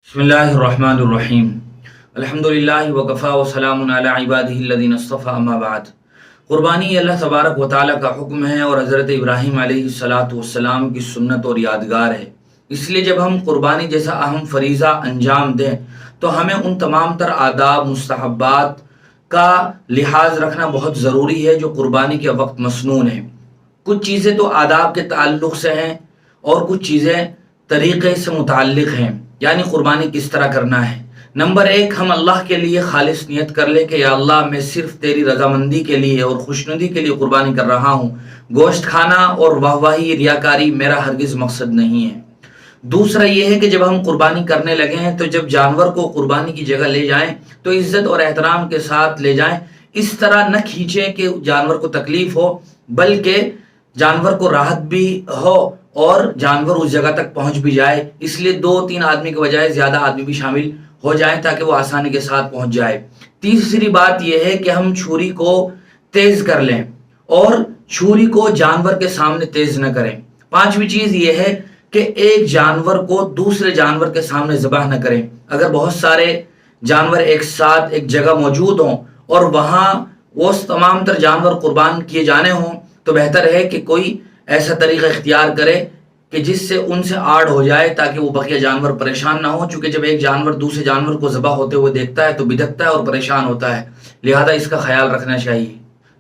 بسم اللہ الرحمن الرحیم الحمدللہ وکفا وسلام علی عبادہ الذین اصطفى اما بعد۔ قربانی اللہ تبارک و تعالیٰ کا حکم ہے اور حضرت ابراہیم علیہ السلام کی سنت اور یادگار ہے۔ اس لیے جب ہم قربانی جیسا اہم فریضہ انجام دیں تو ہمیں ان تمام تر آداب مستحبات کا لحاظ رکھنا بہت ضروری ہے جو قربانی کے وقت مسنون ہیں۔ کچھ چیزیں تو آداب کے تعلق سے ہیں اور کچھ چیزیں طریقے سے متعلق ہیں، یعنی قربانی کس طرح کرنا ہے۔ نمبر 1، ہم اللہ کے لیے خالص نیت کر لیں کہ یا اللہ میں صرف تیری رضامندی کے لیے اور خوشنودی کے لیے قربانی کر رہا ہوں، گوشت کھانا اور واہواہی ریاکاری میرا ہرگز مقصد نہیں ہے۔ دوسرا یہ ہے کہ جب ہم قربانی کرنے لگے ہیں تو جب جانور کو قربانی کی جگہ لے جائیں تو عزت اور احترام کے ساتھ لے جائیں، اس طرح نہ کھینچیں کہ جانور کو تکلیف ہو، بلکہ جانور کو راحت بھی ہو اور جانور اس جگہ تک پہنچ بھی جائے۔ اس لیے 2-3 آدمی کے بجائے زیادہ آدمی بھی شامل ہو جائیں تاکہ وہ آسانی کے ساتھ پہنچ جائے۔ تیسری بات یہ ہے کہ ہم چھری کو تیز کر لیں اور چھری کو جانور کے سامنے تیز نہ کریں۔ پانچویں چیز یہ ہے کہ ایک جانور کو دوسرے جانور کے سامنے ذبح نہ کریں۔ اگر بہت سارے جانور ایک ساتھ ایک جگہ موجود ہوں اور وہاں وہ تمام تر جانور قربان کیے جانے ہوں تو بہتر ہے کہ کوئی ایسا طریقہ اختیار کرے کہ جس سے ان سے آڑ ہو جائے تاکہ وہ بقیہ جانور پریشان نہ ہو، چونکہ جب ایک جانور دوسرے جانور کو ذبح ہوتے ہوئے دیکھتا ہے تو بدکتا ہے اور پریشان ہوتا ہے، لہذا اس کا خیال رکھنا چاہیے۔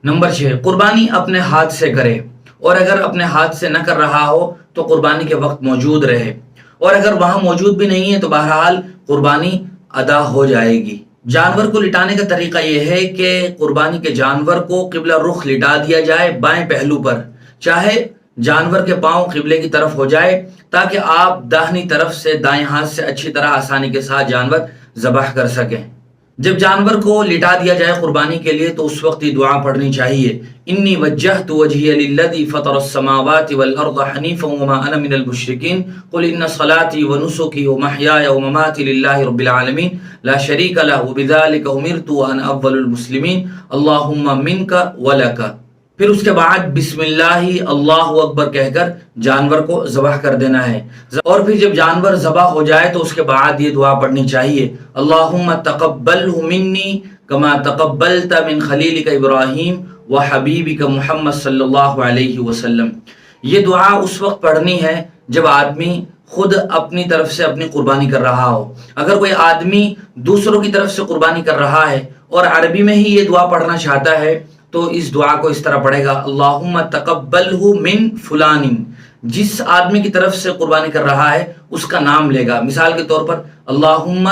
نمبر 6، قربانی اپنے ہاتھ سے کرے، اور اگر اپنے ہاتھ سے نہ کر رہا ہو تو قربانی کے وقت موجود رہے، اور اگر وہاں موجود بھی نہیں ہے تو بہرحال قربانی ادا ہو جائے گی۔ جانور کو لٹانے کا طریقہ یہ ہے کہ قربانی کے جانور کو قبلہ رخ لٹا دیا جائے بائیں پہلو پر، چاہے جانور کے پاؤں قبلے کی طرف ہو جائے تاکہ آپ داہنی طرف سے دائیں ہاتھ سے اچھی طرح آسانی کے ساتھ جانور ذبح کر سکیں۔ جب جانور کو لٹا دیا جائے قربانی کے لیے تو اس وقت یہ دعا پڑھنی چاہیے، انی وجہت وجہی للذی فطر السماوات والارض حنیفا وما انا من المشرکین قل ان صلاتی ونسکی ومحیای ومماتی للہ رب العالمین لا شریک لہ وبذلک امرت وانا اول المسلمین اللہم منک ولک۔ پھر اس کے بعد بسم اللہ اللہ اکبر کہہ کر جانور کو ذبح کر دینا ہے، اور پھر جب جانور ذبح ہو جائے تو اس کے بعد یہ دعا پڑھنی چاہیے، اللہم تقبلہ منی کما تقبلت من خلیلک ابراہیم وحبیبک محمد صلی اللہ علیہ وسلم۔ یہ دعا اس وقت پڑھنی ہے جب آدمی خود اپنی طرف سے اپنی قربانی کر رہا ہو۔ اگر کوئی آدمی دوسروں کی طرف سے قربانی کر رہا ہے اور عربی میں ہی یہ دعا پڑھنا چاہتا ہے تو اس دعا کو اس طرح پڑھے گا، اللہم تقبلہ من فلان، جس آدمی کی طرف سے قربانی کر رہا ہے اس کا نام لے گا۔ مثال کے طور پر اللہم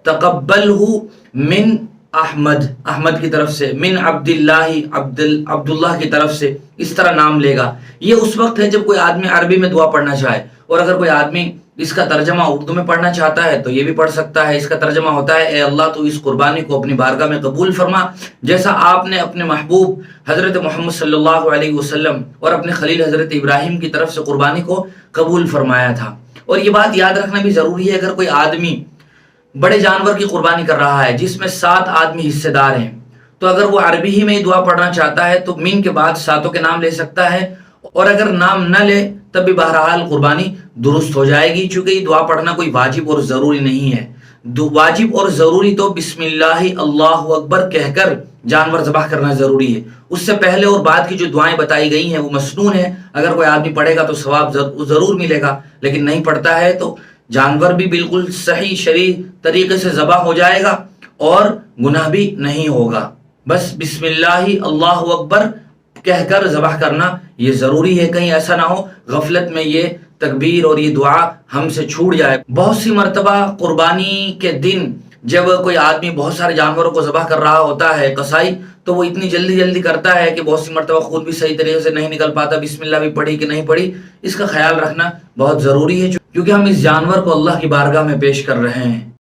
تقبلہ من احمد، احمد کی طرف سے، من عبداللہ، عبداللہ کی طرف سے، اس طرح نام لے گا۔ یہ اس وقت ہے جب کوئی آدمی عربی میں دعا پڑھنا چاہے، اور اگر کوئی آدمی اس کا ترجمہ اردو میں پڑھنا چاہتا ہے تو یہ بھی پڑھ سکتا ہے۔ اس کا ترجمہ ہوتا ہے، اے اللہ تو اس قربانی کو اپنی بارگاہ میں قبول فرما، جیسا آپ نے اپنے محبوب حضرت محمد صلی اللہ علیہ وسلم اور اپنے خلیل حضرت ابراہیم کی طرف سے قربانی کو قبول فرمایا تھا۔ اور یہ بات یاد رکھنا بھی ضروری ہے، اگر کوئی آدمی بڑے جانور کی قربانی کر رہا ہے جس میں 7 آدمی حصے دار ہیں، تو اگر وہ عربی ہی میں دعا پڑھنا چاہتا ہے تو من کے بعد 7 کے نام لے سکتا ہے، اور اگر نام نہ لے تب بھی بہرحال قربانی درست ہو جائے گی، چونکہ یہ دعا پڑھنا کوئی واجب اور ضروری نہیں ہے۔ واجب اور ضروری تو بسم اللہ اللہ اکبر کہہ کر جانور ذبح کرنا ضروری ہے، اس سے پہلے اور بعد کی جو دعائیں بتائی گئی ہیں وہ مسنون ہیں۔ اگر کوئی آدمی پڑھے گا تو ثواب ضرور ملے گا، لیکن نہیں پڑھتا ہے تو جانور بھی بالکل صحیح شرعی طریقے سے ذبح ہو جائے گا اور گناہ بھی نہیں ہوگا۔ بس بسم اللہ اللہ اکبر کہہ کر ذبح کرنا یہ ضروری ہے، کہیں ایسا نہ ہو غفلت میں یہ تکبیر اور یہ دعا ہم سے چھوٹ جائے۔ بہت سی مرتبہ قربانی کے دن جب کوئی آدمی بہت سارے جانوروں کو ذبح کر رہا ہوتا ہے قصائی، تو وہ اتنی جلدی کرتا ہے کہ بہت سی مرتبہ خود بھی صحیح طریقے سے نہیں نکل پاتا، بسم اللہ بھی پڑھی کہ نہیں پڑھی، اس کا خیال رکھنا بہت ضروری ہے، کیونکہ ہم اس جانور کو اللہ کی بارگاہ میں پیش کر رہے ہیں۔